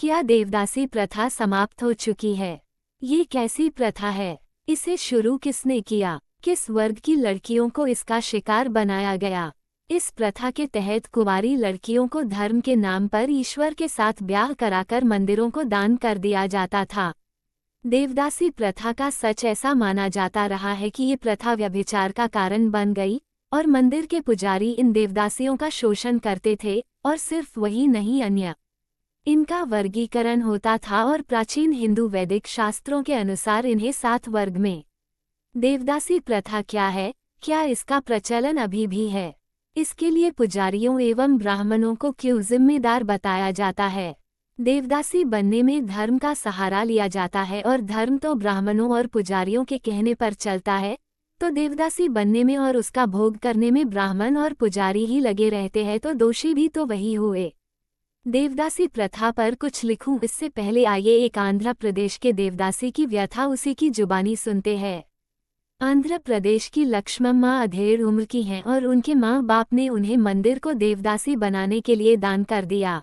क्या देवदासी प्रथा समाप्त हो चुकी है? ये कैसी प्रथा है? इसे शुरू किसने किया? किस वर्ग की लड़कियों को इसका शिकार बनाया गया? इस प्रथा के तहत कुंवारी लड़कियों को धर्म के नाम पर ईश्वर के साथ ब्याह कराकर मंदिरों को दान कर दिया जाता था। देवदासी प्रथा का सच ऐसा माना जाता रहा है कि ये प्रथा व्यभिचार का कारण बन गई और मंदिर के पुजारी इन देवदासियों का शोषण करते थे, और सिर्फ वही नहीं, अन्य इनका वर्गीकरण होता था और प्राचीन हिंदू वैदिक शास्त्रों के अनुसार इन्हें 7 वर्ग में। देवदासी प्रथा क्या है? क्या इसका प्रचलन अभी भी है? इसके लिए पुजारियों एवं ब्राह्मणों को क्यों जिम्मेदार बताया जाता है? देवदासी बनने में धर्म का सहारा लिया जाता है और धर्म तो ब्राह्मणों और पुजारियों के कहने पर चलता है, तो देवदासी बनने में और उसका भोग करने में ब्राह्मण और पुजारी ही लगे रहते हैं, तो दोषी भी तो वही हुए। देवदासी प्रथा पर कुछ लिखूं इससे पहले आइए एक आंध्र प्रदेश के देवदासी की व्यथा उसी की जुबानी सुनते हैं। आंध्र प्रदेश की लक्ष्मम्मा अधेड़ उम्र की हैं और उनके माँ बाप ने उन्हें मंदिर को देवदासी बनाने के लिए दान कर दिया।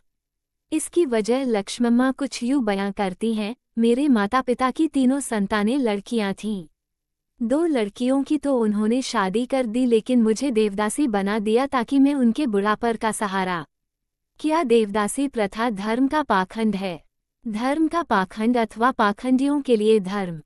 इसकी वजह लक्ष्मम्मा कुछ यूँ बयां करती हैं, मेरे माता पिता की तीनों संतानें लड़कियां थीं। 2 लड़कियों की तो उन्होंने शादी कर दी, लेकिन मुझे देवदासी बना दिया ताकि मैं उनके बुढ़ापे का सहारा। क्या देवदासी प्रथा धर्म का पाखंड है? धर्म का पाखंड अथवा पाखंडियों के लिए धर्म।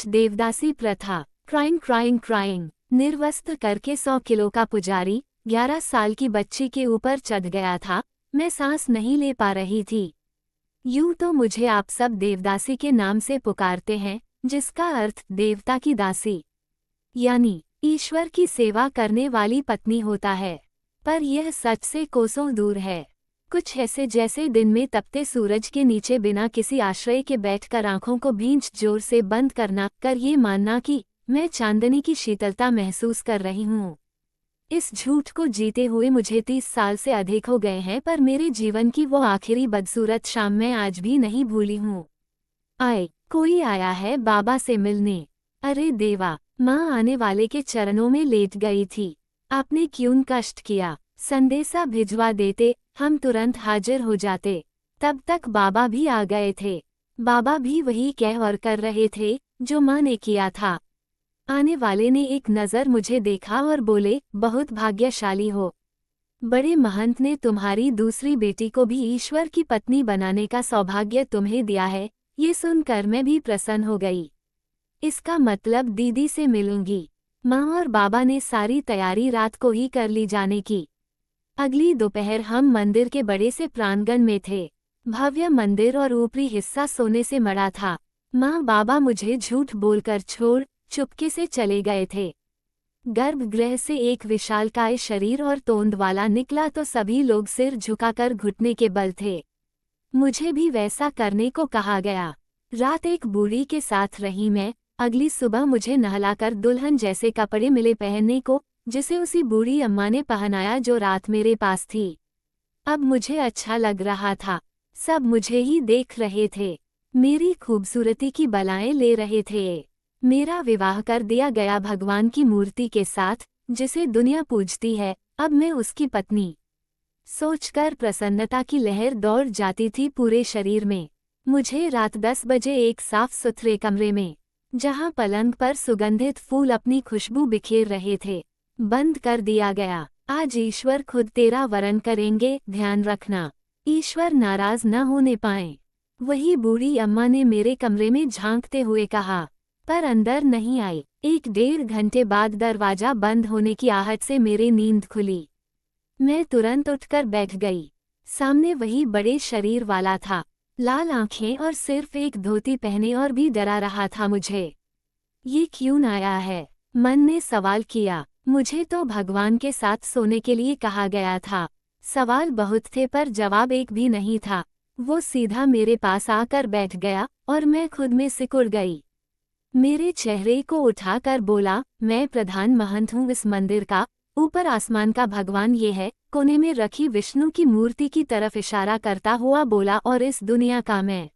देवदासी प्रथा। क्राइंग निर्वस्त्र करके 100 किलो का पुजारी 11 साल की बच्ची के ऊपर चढ़ गया था। मैं सांस नहीं ले पा रही थी। यूं तो मुझे आप सब देवदासी के नाम से पुकारते हैं, जिसका अर्थ देवता की दासी यानी ईश्वर की सेवा करने वाली पत्नी होता है, पर यह सच से कोसों दूर है। कुछ ऐसे जैसे दिन में तपते सूरज के नीचे बिना किसी आश्रय के बैठकर आंखों को भींच जोर से बंद करना, कर ये मानना कि मैं चांदनी की शीतलता महसूस कर रही हूँ। इस झूठ को जीते हुए मुझे 30 साल से अधिक हो गए हैं, पर मेरे जीवन की वो आखिरी बदसूरत शाम मैं आज भी नहीं भूली हूँ। कोई आया है बाबा से मिलने। अरे देवा, माँ आने वाले के चरणों में लेट गई थी। आपने क्यों कष्ट किया? संदेशा भिजवा देते, हम तुरंत हाजिर हो जाते। तब तक बाबा भी आ गए थे। बाबा भी वही कह और कर रहे थे जो माँ ने किया था। आने वाले ने एक नज़र मुझे देखा और बोले, बहुत भाग्यशाली हो। बड़े महंत ने तुम्हारी दूसरी बेटी को भी ईश्वर की पत्नी बनाने का सौभाग्य तुम्हें दिया है। ये सुनकर मैं भी प्रसन्न हो गई। इसका मतलब दीदी से मिलूंगी। माँ और बाबा ने सारी तैयारी रात को ही कर ली जाने की। अगली दोपहर हम मंदिर के बड़े से प्रांगण में थे। भव्य मंदिर और ऊपरी हिस्सा सोने से मढ़ा था। माँ बाबा मुझे झूठ बोलकर छोड़ चुपके से चले गए थे। गर्भगृह से एक विशालकाय शरीर और तोंद वाला निकला तो सभी लोग सिर झुकाकर घुटने के बल थे। मुझे भी वैसा करने को कहा गया। रात एक बूढ़ी के साथ रही मैं। अगली सुबह मुझे नहलाकर दुल्हन जैसे कपड़े मिले पहनने को, जिसे उसी बूढ़ी अम्मा ने पहनाया जो रात मेरे पास थी। अब मुझे अच्छा लग रहा था। सब मुझे ही देख रहे थे। मेरी खूबसूरती की बलाएं ले रहे थे। मेरा विवाह कर दिया गया भगवान की मूर्ति के साथ, जिसे दुनिया पूजती है। अब मैं उसकी पत्नी। सोचकर प्रसन्नता की लहर दौड़ जाती थी पूरे शरीर में। मुझे रात 10 बजे एक साफ सुथरे कमरे में, जहां पलंग पर सुगंधित फूल अपनी खुशबू बिखेर रहे थे, बंद कर दिया गया। आज ईश्वर खुद तेरा वरण करेंगे, ध्यान रखना। ईश्वर नाराज न होने पाए। वही बूढ़ी अम्मा ने मेरे कमरे में झांकते हुए कहा, पर अंदर नहीं आई। 1-1.5 घंटे बाद दरवाजा बंद होने की आहट से मेरी नींद खुली। मैं तुरंत उठकर बैठ गई। सामने वही बड़े शरीर वाला था, लाल आंखें और सिर्फ एक धोती पहने, और भी डरा रहा था मुझे। ये क्यों आया है? मन ने सवाल किया। मुझे तो भगवान के साथ सोने के लिए कहा गया था। सवाल बहुत थे पर जवाब एक भी नहीं था। वो सीधा मेरे पास आकर बैठ गया और मैं खुद में सिकुड़ गई। मेरे चेहरे को उठाकर बोला, मैं प्रधान महंत हूँ इस मंदिर का। ऊपर आसमान का भगवान ये है। कोने में रखी विष्णु की मूर्ति की तरफ इशारा करता हुआ बोला, और इस दुनिया का मैं।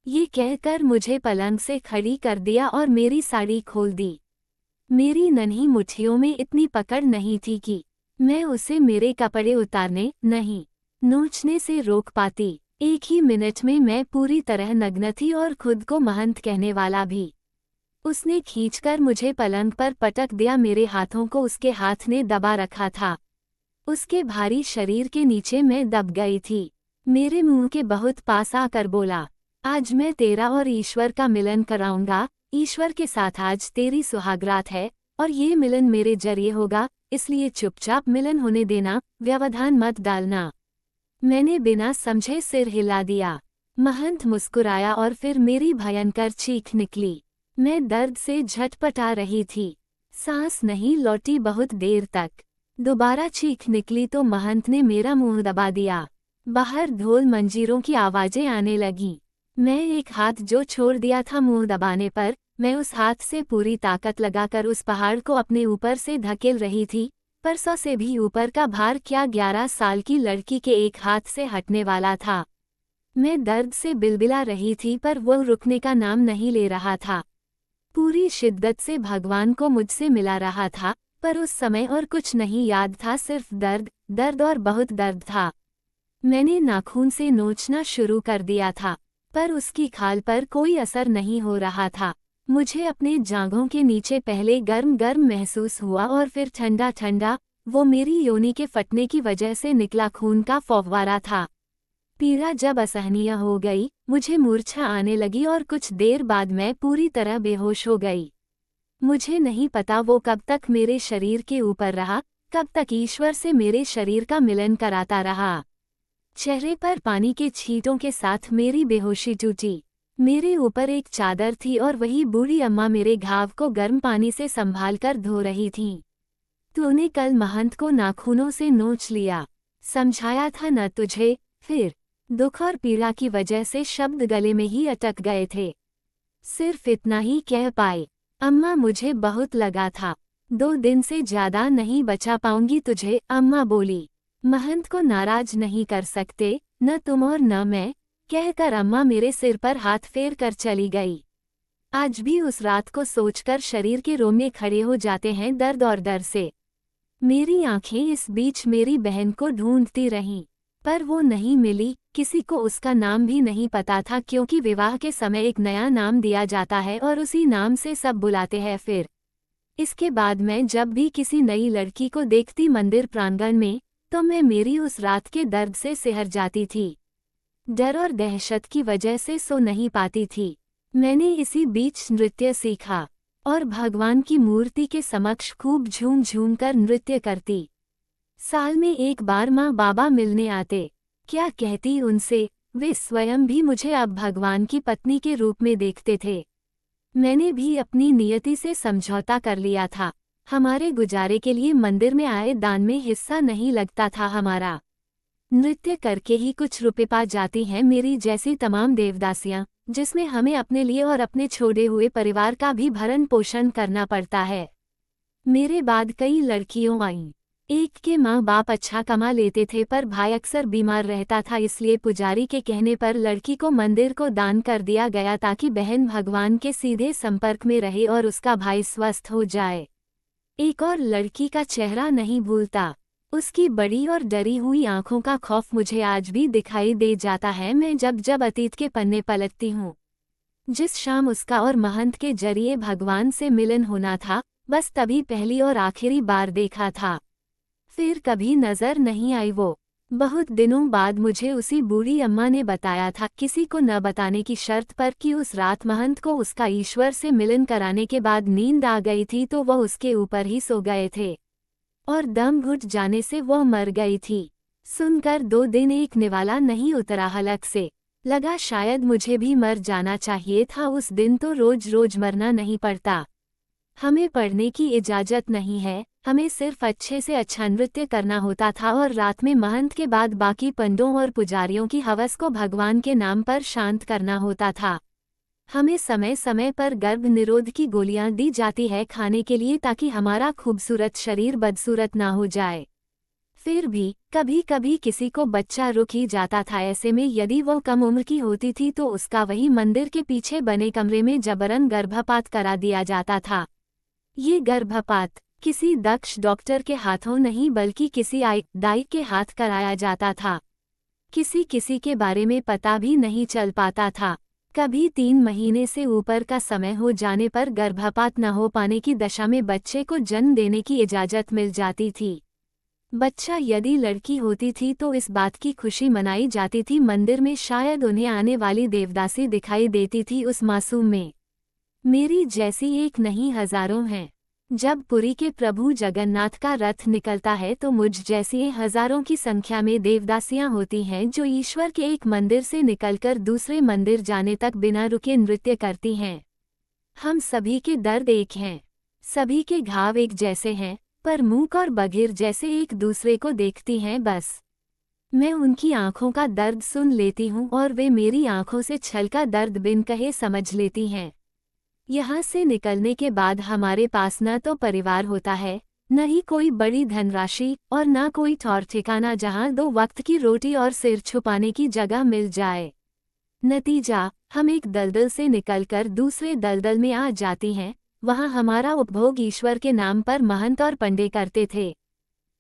ये कहकर मुझे पलंग से खड़ी कर दिया और मेरी साड़ी खोल दी। मेरी नन्ही मुट्ठियों में इतनी पकड़ नहीं थी कि मैं उसे मेरे कपड़े उतारने नहीं, नोचने से रोक पाती। एक ही मिनट में मैं पूरी तरह नग्न थी और खुद को महंत कहने वाला भी। उसने खींचकर मुझे पलंग पर पटक दिया। मेरे हाथों को उसके हाथ ने दबा रखा था। उसके भारी शरीर के नीचे मैं दब गई थी। मेरे मुंह के बहुत पास आकर बोला, आज मैं तेरा और ईश्वर का मिलन कराऊंगा। ईश्वर के साथ आज तेरी सुहागरात है और ये मिलन मेरे जरिए होगा, इसलिए चुपचाप मिलन होने देना, व्यवधान मत डालना। मैंने बिना समझे सिर हिला दिया। महंत मुस्कुराया और फिर मेरी भयंकर चीख निकली। मैं दर्द से झटपटा रही थी। सांस नहीं लौटी बहुत देर तक। दोबारा चीख निकली तो महंत ने मेरा मुंह दबा दिया। बाहर ढोल मंजीरों की आवाजें आने लगीं। मैं एक हाथ जो छोड़ दिया था मुंह दबाने पर, मैं उस हाथ से पूरी ताकत लगाकर उस पहाड़ को अपने ऊपर से धकेल रही थी, पर 100 से भी ऊपर का भार क्या 11 साल की लड़की के एक हाथ से हटने वाला था। मैं दर्द से बिलबिला रही थी पर वो रुकने का नाम नहीं ले रहा था। पूरी शिद्दत से भगवान को मुझसे मिला रहा था, पर उस समय और कुछ नहीं याद था, सिर्फ दर्द, दर्द और बहुत दर्द था। मैंने नाखून से नोचना शुरू कर दिया था, पर उसकी खाल पर कोई असर नहीं हो रहा था। मुझे अपने जांघों के नीचे पहले गर्म गर्म महसूस हुआ और फिर ठंडा ठंडा। वो मेरी योनि के फटने की वजह से निकला खून का फव्वारा था। पीड़ा जब असहनीय हो गई, मुझे मूर्छा आने लगी और कुछ देर बाद मैं पूरी तरह बेहोश हो गई। मुझे नहीं पता वो कब तक मेरे शरीर के ऊपर रहा, कब तक ईश्वर से मेरे शरीर का मिलन कराता रहा। चेहरे पर पानी के छींटों के साथ मेरी बेहोशी टूटी। मेरे ऊपर एक चादर थी और वही बूढ़ी अम्मा मेरे घाव को गर्म पानी से संभालकर धो रही थीं। तूने कल महंत को नाखूनों से नोच लिया, समझाया था न तुझे? फिर दुख और पीड़ा की वजह से शब्द गले में ही अटक गए थे। सिर्फ इतना ही कह पाए, अम्मा मुझे बहुत लगा था, 2 दिन से ज्यादा नहीं बचा पाऊंगी तुझे, अम्मा बोली। महंत को नाराज नहीं कर सकते, न तुम और न मैं, कहकर अम्मा मेरे सिर पर हाथ फेर कर चली गई। आज भी उस रात को सोचकर शरीर के रोमे खड़े हो जाते हैं दर्द और डर से। मेरी आंखें इस बीच मेरी बहन को ढूंढती रहीं, पर वो नहीं मिली। किसी को उसका नाम भी नहीं पता था, क्योंकि विवाह के समय एक नया नाम दिया जाता है और उसी नाम से सब बुलाते हैं। फिर इसके बाद मैं जब भी किसी नई लड़की को देखती मंदिर प्रांगण में, तो मैं मेरी उस रात के दर्द से सिहर जाती थी। डर और दहशत की वजह से सो नहीं पाती थी। मैंने इसी बीच नृत्य सीखा और भगवान की मूर्ति के समक्ष खूब झूम झूम कर नृत्य करती। साल में एक बार माँ बाबा मिलने आते, क्या कहती उनसे? वे स्वयं भी मुझे अब भगवान की पत्नी के रूप में देखते थे। मैंने भी अपनी नियति से समझौता कर लिया था। हमारे गुजारे के लिए मंदिर में आए दान में हिस्सा नहीं लगता था हमारा। नृत्य करके ही कुछ रुपए पा जाती हैं मेरी जैसी तमाम देवदासियां, जिसमें हमें अपने लिए और अपने छोड़े हुए परिवार का भी भरण पोषण करना पड़ता है। मेरे बाद कई लड़कियों आईं। एक के माँ बाप अच्छा कमा लेते थे, पर भाई अक्सर बीमार रहता था, इसलिए पुजारी के कहने पर लड़की को मंदिर को दान कर दिया गया ताकि बहन भगवान के सीधे संपर्क में रहे और उसका भाई स्वस्थ हो जाए। एक और लड़की का चेहरा नहीं भूलता, उसकी बड़ी और डरी हुई आंखों का खौफ मुझे आज भी दिखाई दे जाता है। मैं जब जब अतीत के पन्ने पलटती हूँ। जिस शाम उसका और महंत के जरिए भगवान से मिलन होना था, बस तभी पहली और आखिरी बार देखा था। फिर कभी नजर नहीं आई वो। बहुत दिनों बाद मुझे उसी बूढ़ी अम्मा ने बताया था, किसी को न बताने की शर्त पर, कि उस रात महंत को उसका ईश्वर से मिलन कराने के बाद नींद आ गई थी तो वह उसके ऊपर ही सो गए थे और दम घुट जाने से वह मर गई थी। सुनकर 2 दिन एक निवाला नहीं उतरा हलक से। लगा शायद मुझे भी मर जाना चाहिए था उस दिन, तो रोज रोज मरना नहीं पड़ता। हमें पढ़ने की इजाजत नहीं है, हमें सिर्फ अच्छे से अच्छा नृत्य करना होता था और रात में महंत के बाद बाकी पंडों और पुजारियों की हवस को भगवान के नाम पर शांत करना होता था। हमें समय समय पर गर्भ निरोध की गोलियां दी जाती है खाने के लिए, ताकि हमारा खूबसूरत शरीर बदसूरत ना हो जाए। फिर भी कभी कभी किसी को बच्चा रुक ही जाता था। ऐसे में यदि वो कम उम्र की होती थी तो उसका वही मंदिर के पीछे बने कमरे में जबरन गर्भपात करा दिया जाता था। ये गर्भपात किसी दक्ष डॉक्टर के हाथों नहीं बल्कि किसी दाई के हाथ कराया जाता था। किसी किसी के बारे में पता भी नहीं चल पाता था। कभी 3 महीने से ऊपर का समय हो जाने पर गर्भपात न हो पाने की दशा में बच्चे को जन्म देने की इजाज़त मिल जाती थी। बच्चा यदि लड़की होती थी तो इस बात की खुशी मनाई जाती थी, मंदिर में शायद उन्हें आने वाली देवदासी दिखाई देती थी उस मासूम में। मेरी जैसी एक नहीं हजारों हैं। जब पुरी के प्रभु जगन्नाथ का रथ निकलता है तो मुझ जैसी हजारों की संख्या में देवदासियां होती हैं जो ईश्वर के एक मंदिर से निकलकर दूसरे मंदिर जाने तक बिना रुके नृत्य करती हैं। हम सभी के दर्द एक हैं, सभी के घाव एक जैसे हैं, पर मूक और बधिर जैसे एक दूसरे को देखती हैं बस। मैं उनकी आंखों का दर्द सुन लेती हूँ और वे मेरी आंखों से छलका दर्द बिन कहे समझ लेती हैं। यहाँ से निकलने के बाद हमारे पास न तो परिवार होता है, न ही कोई बड़ी धनराशि और न कोई ठौर ठिकाना जहाँ 2 वक्त की रोटी और सिर छुपाने की जगह मिल जाए। नतीजा, हम एक दलदल से निकलकर दूसरे दलदल में आ जाती हैं। वहाँ हमारा उपभोग ईश्वर के नाम पर महंत और पंडे करते थे,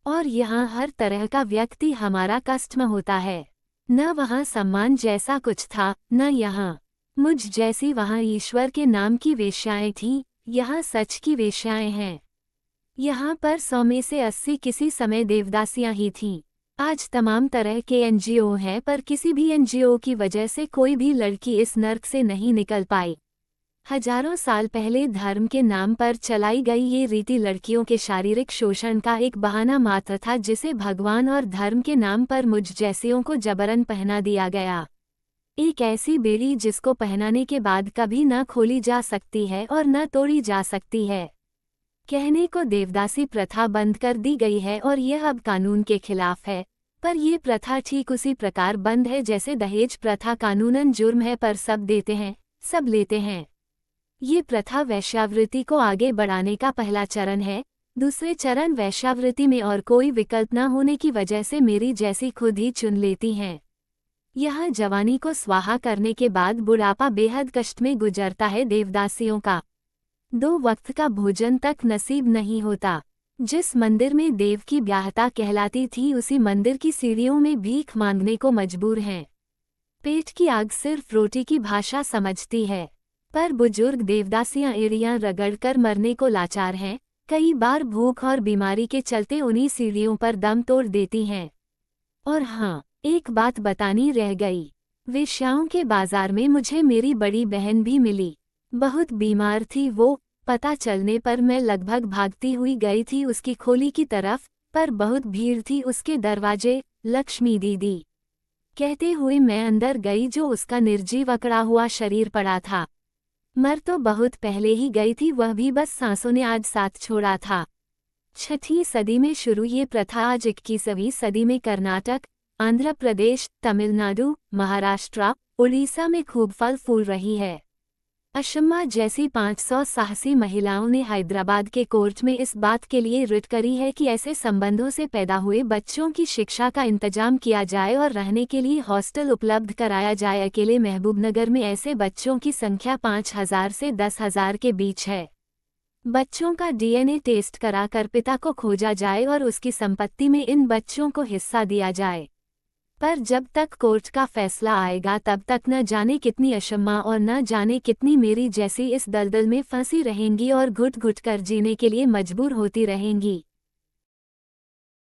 और यहाँ हर तरह का व्यक्ति हमारा कस्टमर होता है। न वहाँ सम्मान जैसा कुछ था, न यहाँ मुझ जैसी वहाँ ईश्वर के नाम की वेश्याएं थीं, यहाँ सच की वेश्याएं हैं। यहाँ पर 100 में से 80 किसी समय देवदासियां ही थीं। आज तमाम तरह के एनजीओ हैं, पर किसी भी एनजीओ की वजह से कोई भी लड़की इस नर्क से नहीं निकल पाई। हजारों साल पहले धर्म के नाम पर चलाई गई ये रीति लड़कियों के शारीरिक शोषण का एक बहाना मात्र था, जिसे भगवान और धर्म के नाम पर मुझ जैसियों को जबरन पहना दिया गया। एक ऐसी बेड़ी जिसको पहनाने के बाद कभी न खोली जा सकती है और न तोड़ी जा सकती है। कहने को देवदासी प्रथा बंद कर दी गई है और यह अब कानून के खिलाफ है, पर यह प्रथा ठीक उसी प्रकार बंद है जैसे दहेज प्रथा कानूनन जुर्म है, पर सब देते हैं, सब लेते हैं। ये प्रथा वैश्यावृत्ति को आगे बढ़ाने का पहला चरण है। दूसरे चरण वैश्यावृत्ति में और कोई विकल्प न होने की वजह से मेरी जैसी खुद ही चुन लेती हैं। यह जवानी को स्वाहा करने के बाद बुढ़ापा बेहद कष्ट में गुजरता है। देवदासियों का 2 वक्त का भोजन तक नसीब नहीं होता। जिस मंदिर में देव की ब्याहता कहलाती थी, उसी मंदिर की सीढ़ियों में भीख मांगने को मजबूर हैं। पेट की आग सिर्फ रोटी की भाषा समझती है, पर बुजुर्ग देवदासियां एड़ियां रगड़कर मरने को लाचार हैं। कई बार भूख और बीमारी के चलते उन्हीं सीढ़ियों पर दम तोड़ देती हैं। और हाँ, एक बात बतानी रह गई। वेश्याओं के बाजार में मुझे मेरी बड़ी बहन भी मिली। बहुत बीमार थी वो। पता चलने पर मैं लगभग भागती हुई गई थी उसकी खोली की तरफ, पर बहुत भीड़ थी उसके दरवाजे। लक्ष्मी दीदी कहते हुए मैं अंदर गई, जो उसका निर्जीव अकड़ा हुआ शरीर पड़ा था। मर तो बहुत पहले ही गई थी, वह भी बस सांसों ने आज साथ छोड़ा था। 6वीं सदी में शुरू ये प्रथा आज 21वीं सदी में कर्नाटक, आंध्र प्रदेश, तमिलनाडु, महाराष्ट्र, उड़ीसा में खूब फल फूल रही है। अशम्मा जैसी 500 साहसी महिलाओं ने हैदराबाद के कोर्ट में इस बात के लिए रिट करी है कि ऐसे संबंधों से पैदा हुए बच्चों की शिक्षा का इंतजाम किया जाए और रहने के लिए हॉस्टल उपलब्ध कराया जाए। अकेले महबूबनगर में ऐसे बच्चों की संख्या 5000 से 10,000 के बीच है। बच्चों का डीएनए टेस्ट कराकर पिता को खोजा जाए और उसकी संपत्ति में इन बच्चों को हिस्सा दिया जाए। पर जब तक कोर्ट का फैसला आएगा तब तक न जाने कितनी अशम्मा और न जाने कितनी मेरी जैसी इस दलदल में फंसी रहेंगी और घुट घुट कर जीने के लिए मजबूर होती रहेंगी।